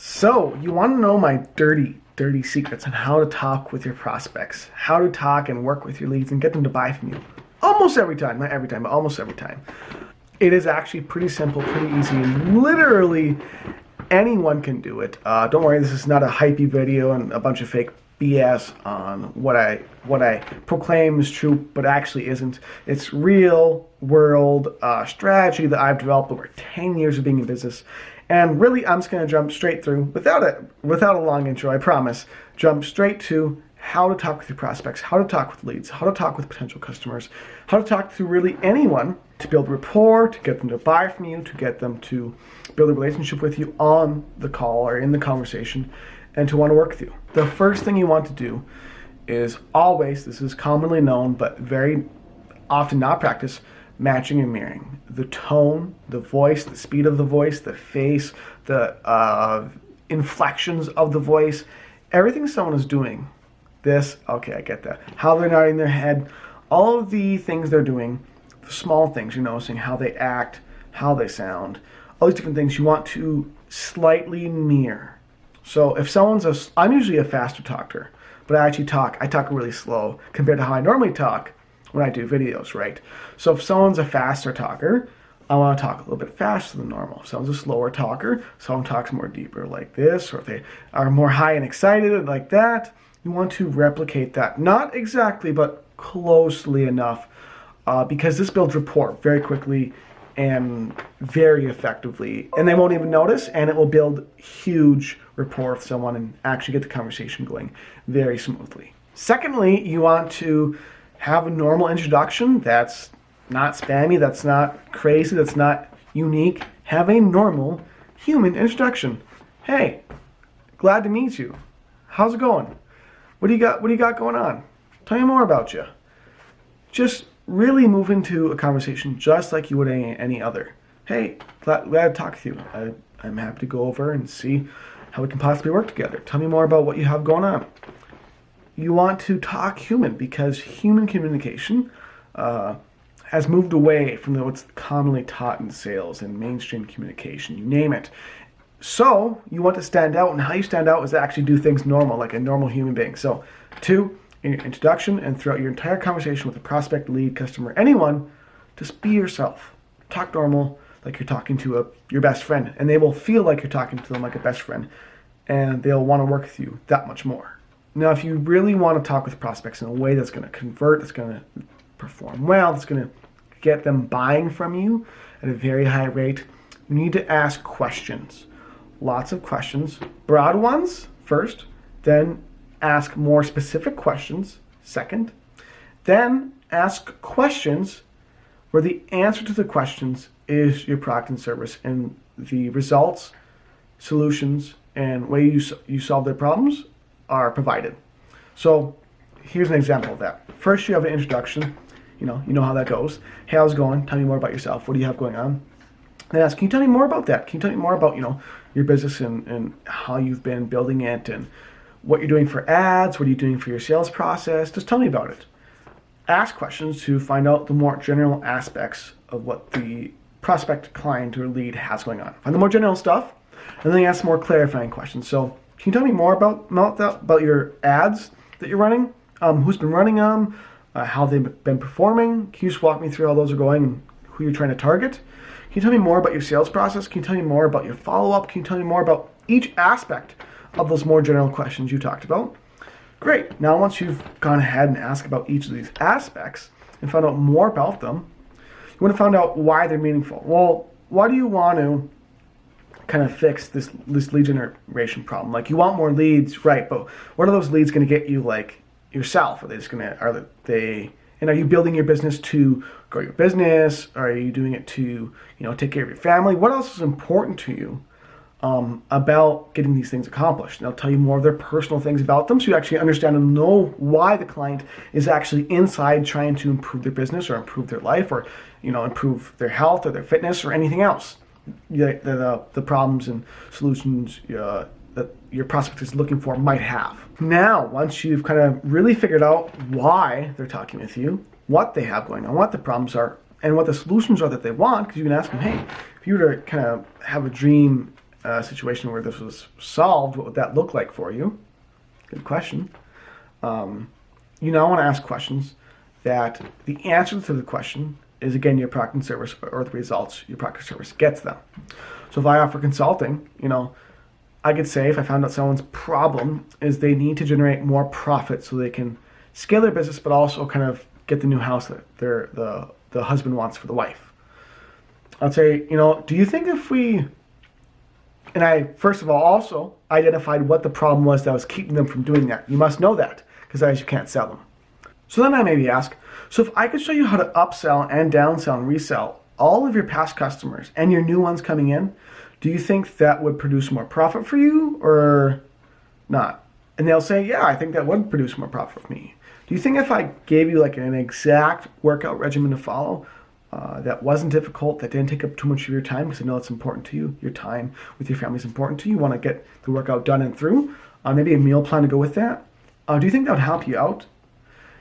So, you want to know my dirty secrets on how to talk with your prospects, how to talk and work with your leads and get them to buy from you. Almost every time, not every time, but almost every time. It is actually pretty simple, pretty easy, and literally anyone can do it. Don't worry, this is not a hypey video and a bunch of fake BS on what I proclaim is true, but actually isn't. It's real world strategy that I've developed over 10 years of being in business. And really, I'm just going to jump straight through, without a long intro, I promise, jump straight to how to talk with your prospects, how to talk with leads, how to talk with potential customers, how to talk to really anyone to build rapport, to get them to buy from you, to get them to build a relationship with you on the call or in the conversation, and to want to work with you. The first thing you want to do is always, this is commonly known, but very often not practiced, matching and mirroring. The tone, the voice, the speed of the voice, the face, the inflections of the voice, everything someone is doing. This, okay, I get that. How they're nodding their head, all of the things they're doing, the small things you're noticing, how they act, how they sound, all these different things you want to slightly mirror. So if I'm usually a faster talker, but I talk really slow compared to how I normally talk when I do videos, right? So if someone's a faster talker, I want to talk a little bit faster than normal. If someone's a slower talker, someone talks more deeper like this, or if they are more high and excited like that, you want to replicate that. Not exactly, but closely enough, because this builds rapport very quickly and very effectively, and they won't even notice, and it will build huge rapport with someone and actually get the conversation going very smoothly. Secondly, you want to have a normal introduction that's not spammy, that's not crazy, that's not unique. Have a normal human introduction. Hey, glad to meet you. How's it going? What do you got going on? Tell me more about you. Just really move into a conversation just like you would any other. Hey, glad to talk to you. I'm happy to go over and see how we can possibly work together. Tell me more about what you have going on. You want to talk human, because human communication has moved away from what's commonly taught in sales and mainstream communication, you name it. So you want to stand out, and how you stand out is to actually do things normal, like a normal human being. So 2, in your introduction and throughout your entire conversation with a prospect, lead, customer, anyone, just be yourself. Talk normal, like you're talking to your best friend, and they will feel like you're talking to them like a best friend, and they'll want to work with you that much more. Now, if you really want to talk with prospects in a way that's going to convert, that's going to perform well, that's going to get them buying from you at a very high rate, you need to ask questions. Lots of questions. Broad ones first, then ask more specific questions second, then ask questions where the answer to the questions is your product and service, and the results, solutions, and way you solve their problems are provided. So here's an example of that. First, you have an introduction. You know how that goes. Hey, how's it going? Tell me more about yourself. What do you have going on? Then ask, can you tell me more about that? Can you tell me more about your business and how you've been building it and what you're doing for ads? What are you doing for your sales process? Just tell me about it. Ask questions to find out the more general aspects of what the prospect, client, or lead has going on. Find the more general stuff, and then ask more clarifying questions. So, can you tell me more about your ads that you're running? Who's been running them? How they've been performing? Can you just walk me through how those are going and who you're trying to target? Can you tell me more about your sales process? Can you tell me more about your follow-up? Can you tell me more about each aspect of those more general questions you talked about? Great. Now, once you've gone ahead and asked about each of these aspects and found out more about them, you want to find out why they're meaningful. Well, why do you want to kind of fix this lead generation problem? Like, you want more leads, right? But what are those leads going to get you, like yourself? Are you building your business to grow your business? Or are you doing it to, take care of your family? What else is important to you about getting these things accomplished? And they'll tell you more of their personal things about them, so you actually understand and know why the client is actually inside trying to improve their business or improve their life or, improve their health or their fitness or anything else. The problems and solutions that your prospect is looking for might have. Now, once you've kind of really figured out why they're talking with you, what they have going on, what the problems are, and what the solutions are that they want, because you can ask them, hey, if you were to kind of have a dream a situation where this was solved, what would that look like for you? Good question. You now want to ask questions that the answer to the question is, again, your product and service, or the results your product or service gets them. So if I offer consulting, I could say, if I found out someone's problem is they need to generate more profit so they can scale their business, but also kind of get the new house that the husband wants for the wife. I'd say, do you think if we, and I first of all also identified what the problem was that was keeping them from doing that. You must know that, because otherwise you can't sell them. So then I maybe ask, so if I could show you how to upsell and downsell and resell all of your past customers and your new ones coming in, do you think that would produce more profit for you or not? And they'll say, yeah, I think that would produce more profit for me. Do you think if I gave you like an exact workout regimen to follow that wasn't difficult, that didn't take up too much of your time, because I know it's important to you, your time with your family is important to you, you want to get the workout done and through, maybe a meal plan to go with that, do you think that would help you out?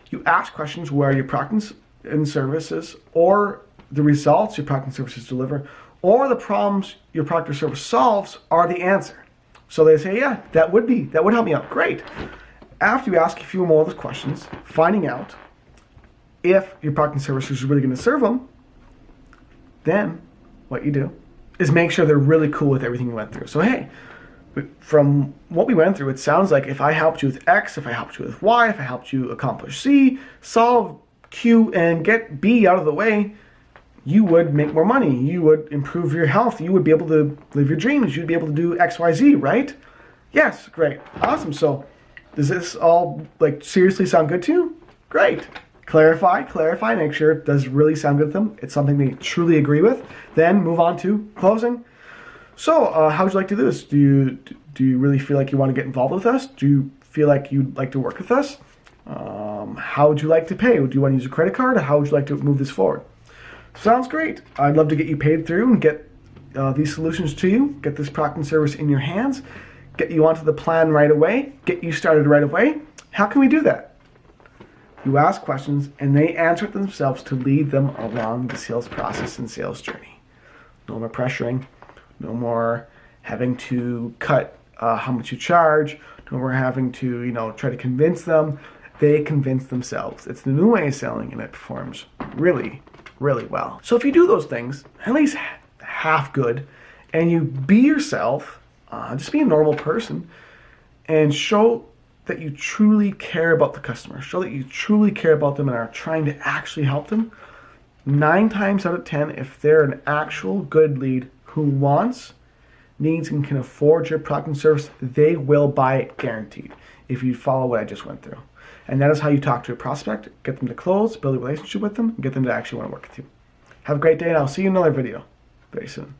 You ask questions where your product and services, or the results your product and services deliver, or the problems your product or service solves are the answer. So they say, yeah, that would help me out. Great. After you ask a few more of those questions, finding out if your product and service is really going to serve them, then what you do is make sure they're really cool with everything you went through. So hey, from what we went through, it sounds like if I helped you with X, if I helped you with Y, if I helped you accomplish Z, solve Q, and get B out of the way, you would make more money. You would improve your health. You would be able to live your dreams. You'd be able to do X, Y, Z, right? Yes, great. Awesome. So does this all seriously sound good to you? Great. Clarify, make sure it does really sound good to them. It's something they truly agree with. Then move on to closing. So, how would you like to do this? Do you really feel like you want to get involved with us? Do you feel like you'd like to work with us? How would you like to pay? Do you want to use a credit card, or how would you like to move this forward? Sounds great. I'd love to get you paid through and get these solutions to you, get this product and service in your hands, get you onto the plan right away, get you started right away. How can we do that? You ask questions, and they answer it themselves to lead them along the sales process and sales journey. No more pressuring. No more having to cut how much you charge. No more having to, try to convince them. They convince themselves. It's the new way of selling, and it performs really, really well. So if you do those things, at least half good, and you be yourself, just be a normal person, and show that you truly care about the customer, show that you truly care about them and are trying to actually help them, 9 times out of 10, if they're an actual good lead who wants, needs, and can afford your product and service, they will buy it guaranteed if you follow what I just went through. And that is how you talk to a prospect, get them to close, build a relationship with them, and get them to actually want to work with you. Have a great day, and I'll see you in another video very soon.